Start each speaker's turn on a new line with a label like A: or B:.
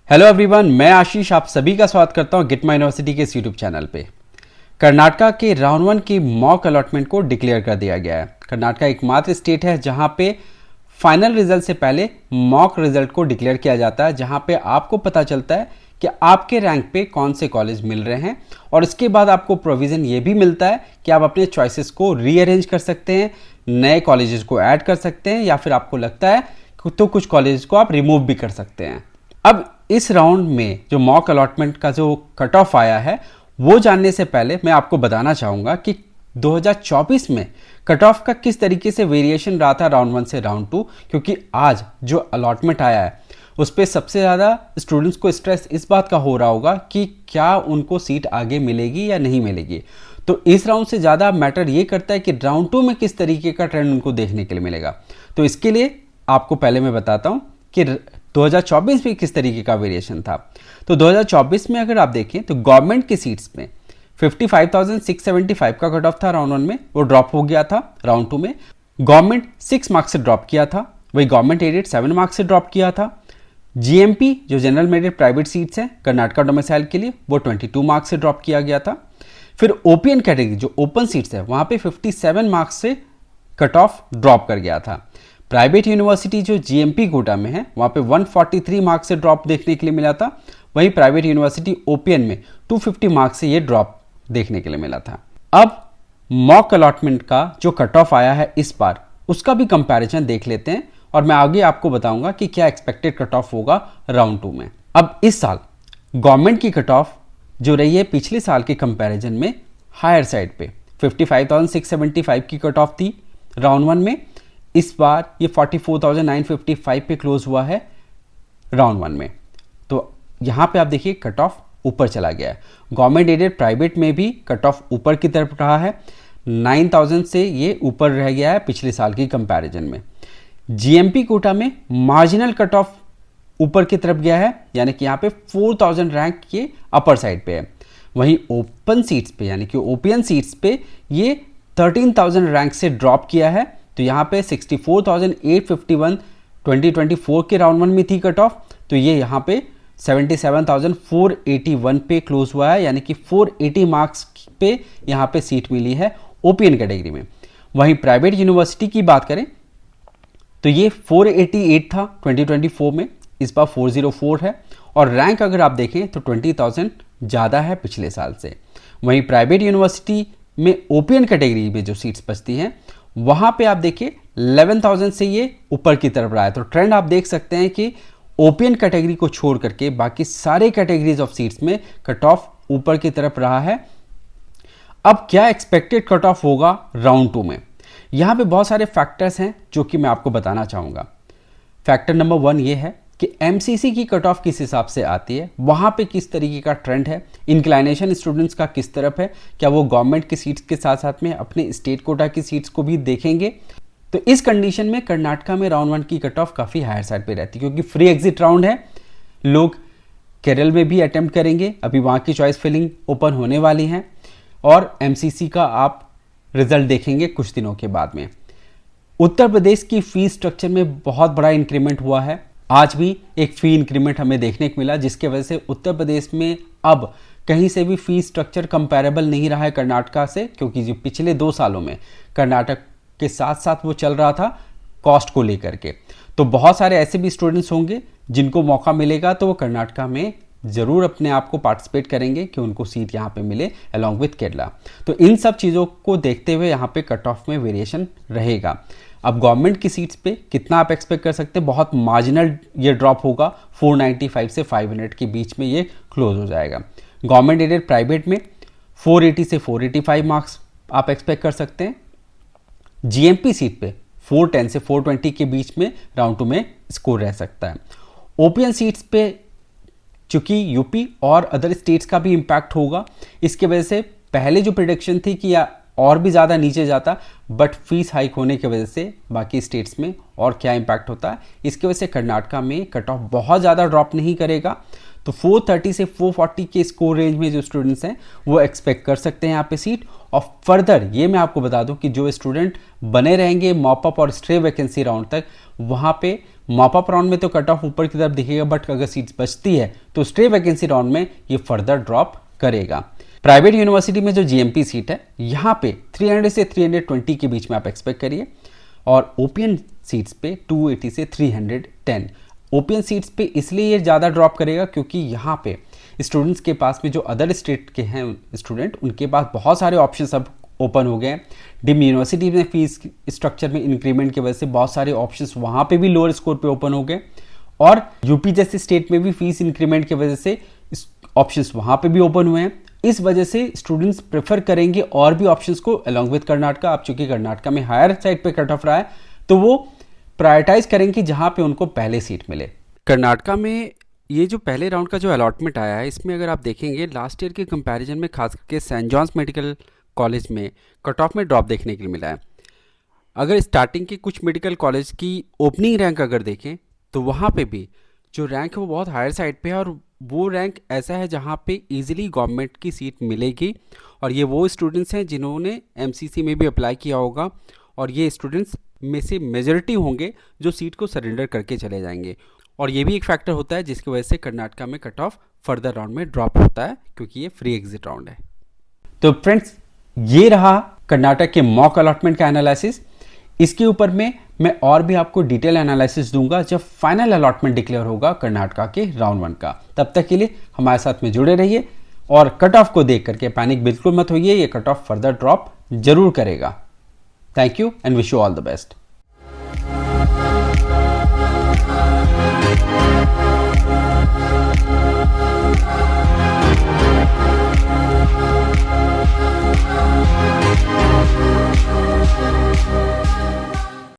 A: Hello everyone, मैं आशीष आप सभी का स्वागत करता हूं गिटमा यूनिवर्सिटी के इस यूट्यूब चैनल पे। कर्नाटका के राउंड 1 की मॉक अलॉटमेंट को डिक्लेयर कर दिया गया है। कर्नाटका एकमात्र स्टेट है जहां पे फाइनल रिजल्ट से पहले मॉक रिजल्ट को डिक्लेयर किया जाता है, जहां पे आपको पता चलता है कि आपके रैंक पे कौन से कॉलेज मिल रहे हैं और इसके बाद आपको प्रोविज़न ये भी मिलता है कि आप अपने चॉइसेस को रीअरेंज कर सकते हैं, नए कॉलेजेस को ऐड कर सकते हैं या फिर आपको लगता है तो कुछ कॉलेज को आप रिमूव भी कर सकते हैं। अब इस राउंड में जो मॉक अलॉटमेंट का जो कट ऑफ आया है वो जानने से पहले मैं आपको बताना चाहूँगा कि 2024 में कट ऑफ का किस तरीके से वेरिएशन रहा था राउंड 1 से राउंड 2, क्योंकि आज जो अलॉटमेंट आया है उस पर सबसे ज़्यादा स्टूडेंट्स को स्ट्रेस इस बात का हो रहा होगा कि क्या उनको सीट आगे मिलेगी या नहीं मिलेगी। तो इस राउंड से ज़्यादा मैटर ये करता है कि राउंड 2 में किस तरीके का ट्रेंड उनको देखने के लिए मिलेगा। तो इसके लिए आपको पहले मैं बताता हूँ कि 2024 में किस तरीके का वेरिएशन था। तो 2024 में अगर आप देखें तो गवर्नमेंट की सीट्स में 55,675 का कट ऑफ था राउंड 1 में, वो ड्रॉप हो गया था। राउंड 2 में गवर्नमेंट 6 मार्क्स से ड्रॉप किया था, वही गवर्नमेंट एडेड 7 मार्क्स से ड्रॉप किया था। जीएमपी जो जनरल मेरिट प्राइवेट सीट्स हैं कर्नाटका डोमिसाइल के लिए, वो 22 मार्क्स से ड्रॉप किया गया था। फिर ओपीएन कैटेगरी जो ओपन सीट्स है वहाँ पे 57 मार्क्स से कट ऑफ ड्रॉप कर गया था। प्राइवेट यूनिवर्सिटी जो जीएमपी कोटा में है वहाँ पे 143 मार्क्स से ड्रॉप देखने के लिए मिला था, वहीं प्राइवेट यूनिवर्सिटी ओपीएन में 250 मार्क्स से ये ड्रॉप देखने के लिए मिला था। अब मॉक अलॉटमेंट का जो कट ऑफ आया है इस बार उसका भी कंपैरिजन देख लेते हैं और मैं आगे आपको बताऊंगा कि क्या एक्सपेक्टेड कट ऑफ होगा राउंड 2 में। अब इस साल गवर्नमेंट की कट ऑफ जो रही है पिछले साल के कंपैरिजन में हायर साइड पे 55,675 की कट ऑफ थी राउंड 1 में, इस बार ये 44,955 पे क्लोज हुआ है राउंड 1 में। तो यहाँ पे आप देखिए कट ऑफ ऊपर चला गया है। गवर्नमेंट एडेड प्राइवेट में भी कट ऑफ ऊपर की तरफ रहा है, 9,000 से ये ऊपर रह गया है पिछले साल की कंपैरिजन में। जीएमपी कोटा में मार्जिनल कट ऑफ ऊपर की तरफ गया है, यानी कि यहाँ पे 4,000 रैंक ये अपर साइड पे है। वहीं ओपन सीट्स पे यानी कि ओपीएन सीट्स पे ये 13,000 रैंक से ड्रॉप किया है। तो यहाँ पे 64,851 2024 के राउंड 1 में थी कट ऑफ, तो ये यहाँ पे 77,481 पे क्लोज हुआ है, यानी कि 480 मार्क्स पे यहाँ पे सीट मिली है ओपीएन कैटेगरी में। वहीं प्राइवेट यूनिवर्सिटी की बात करें तो ये 488 था 2024 में, इस बार 404 है और रैंक अगर आप देखें तो 20,000 ज़्यादा है पिछले साल से। वहीं प्राइवेट यूनिवर्सिटी में ओपीएन कैटेगरी में जो सीट्स बचती हैं वहाँ पे आप देखिए 11,000 से ये ऊपर की तरफ रहा है। तो ट्रेंड आप देख सकते हैं कि ओपीएन कैटेगरी को छोड़ करके बाकी सारे कैटेगरीज ऑफ सीट्स में कट ऑफ ऊपर की तरफ रहा है। अब क्या एक्सपेक्टेड कट ऑफ होगा राउंड 2 में, यहाँ पे बहुत सारे फैक्टर्स हैं जो कि मैं आपको बताना चाहूँगा। फैक्टर नंबर 1 ये है कि एमसीसी की कट ऑफ किस हिसाब से आती है, वहाँ पे किस तरीके का ट्रेंड है, इंक्लाइनेशन स्टूडेंट्स का किस तरफ है, क्या वो गवर्नमेंट की सीट्स के साथ साथ में अपने स्टेट कोटा की सीट्स को भी देखेंगे। तो इस कंडीशन में कर्नाटका में राउंड 1 की कट ऑफ काफ़ी हायर साइड पे रहती है, क्योंकि फ्री एग्जिट राउंड है। लोग केरल में भी अटेम्प्ट करेंगे, अभी वहाँ की चॉइस फिलिंग ओपन होने वाली हैं और एमसीसी का आप रिजल्ट देखेंगे कुछ दिनों के बाद में। उत्तर प्रदेश की फीस स्ट्रक्चर में बहुत बड़ा इंक्रीमेंट हुआ है, आज भी एक फ़ी इंक्रीमेंट हमें देखने को मिला, जिसके वजह से उत्तर प्रदेश में अब कहीं से भी फी स्ट्रक्चर कंपैरेबल नहीं रहा है कर्नाटका से, क्योंकि जो पिछले 2 सालों में कर्नाटक के साथ साथ वो चल रहा था कॉस्ट को लेकर के। तो बहुत सारे ऐसे भी स्टूडेंट्स होंगे जिनको मौका मिलेगा तो वो कर्नाटका में ज़रूर अपने आप को पार्टिसिपेट करेंगे कि उनको सीट यहाँ पे मिले अलॉन्ग विथ केरला। तो इन सब चीज़ों को देखते हुए यहाँ पे कट ऑफ में वेरिएशन रहेगा। अब गवर्नमेंट की सीट्स पे कितना आप एक्सपेक्ट कर सकते हैं, बहुत मार्जिनल ये ड्रॉप होगा, 495 से 500 के बीच में ये क्लोज हो जाएगा। गवर्नमेंट एडेड प्राइवेट में 480 से 485 मार्क्स आप एक्सपेक्ट कर सकते हैं। जीएमपी सीट पे 410 से 420 के बीच में राउंड 2 में स्कोर रह सकता है। ओपीएन सीट्स पे चूंकि यूपी और अदर स्टेट्स का भी इम्पैक्ट होगा, इसके वजह से पहले जो प्रिडिक्शन थी कि या और भी ज़्यादा नीचे जाता, बट फीस हाइक होने की वजह से बाकी स्टेट्स में और क्या इम्पैक्ट होता है, इसकी वजह से कर्नाटका में कट ऑफ बहुत ज़्यादा ड्रॉप नहीं करेगा। तो 430 से 440 के स्कोर रेंज में जो स्टूडेंट्स हैं वो एक्सपेक्ट कर सकते हैं यहाँ पे सीट। और फर्दर ये मैं आपको बता दूं कि जो स्टूडेंट बने रहेंगे मॉप अप और स्ट्रे वैकेंसी राउंड तक, वहाँ पे मॉप अप राउंड में तो कट ऑफ ऊपर की तरफ दिखेगा, बट अगर सीट्स बचती है तो स्ट्रे वैकेंसी राउंड में ये फर्दर ड्रॉप करेगा। प्राइवेट यूनिवर्सिटी में जो जीएमपी सीट है यहाँ पे 300 से 320 के बीच में आप एक्सपेक्ट करिए, और ओपीएन सीट्स पे 280 से 310। ओपीएन सीट्स पे इसलिए ये ज़्यादा ड्रॉप करेगा क्योंकि यहाँ पे स्टूडेंट्स के पास में जो अदर स्टेट के हैं स्टूडेंट, उनके पास बहुत सारे ऑप्शंस अब ओपन हो गए हैं। डीम्ड यूनिवर्सिटी में फीस स्ट्रक्चर में इंक्रीमेंट की वजह से बहुत सारे ऑप्शंस वहाँ पे भी लोअर स्कोर पे ओपन हो गए, और यूपी जैसे स्टेट में भी फीस इंक्रीमेंट की वजह से ऑप्शंस वहाँ पे भी ओपन हुए हैं। इस वजह से स्टूडेंट्स प्रेफर करेंगे और भी ऑप्शंस को अलॉन्ग विद कर्नाटका। अब चूंकि कर्नाटका में हायर साइड पे कट ऑफ रहा है तो वो प्रायोरिटाइज करेंगे जहाँ पे उनको पहले सीट मिले। कर्नाटका में ये जो पहले राउंड का जो अलॉटमेंट आया है, इसमें अगर आप देखेंगे लास्ट ईयर के कंपैरिजन में खास करके सेंट जॉन्स मेडिकल कॉलेज में कट ऑफ में ड्रॉप देखने के लिए मिला है। अगर स्टार्टिंग के कुछ मेडिकल कॉलेज की ओपनिंग रैंक अगर देखें तो वहाँ पे भी जो रैंक है वो बहुत हायर साइड पे है, और वो रैंक ऐसा है जहाँ पे इजीली गवर्नमेंट की सीट मिलेगी। और ये वो स्टूडेंट्स हैं जिन्होंने एमसीसी में भी अप्लाई किया होगा, और ये स्टूडेंट्स में से मेजॉरिटी होंगे जो सीट को सरेंडर करके चले जाएंगे। और ये भी एक फैक्टर होता है जिसकी वजह से कर्नाटका में कट ऑफ फर्दर राउंड में ड्रॉप होता है, क्योंकि ये फ्री एग्जिट राउंड है। तो फ्रेंड्स, ये रहा कर्नाटक के मॉक अलॉटमेंट का एनालिसिस। इसके ऊपर में मैं और भी आपको डिटेल एनालिसिस दूंगा जब फाइनल अलॉटमेंट डिक्लेयर होगा कर्नाटका के राउंड 1 का। तब तक के लिए हमारे साथ में जुड़े रहिए, और कट ऑफ को देख करके पैनिक बिल्कुल मत होइए, ये कट ऑफ फर्दर ड्रॉप जरूर करेगा। Thank you and wish you all the best.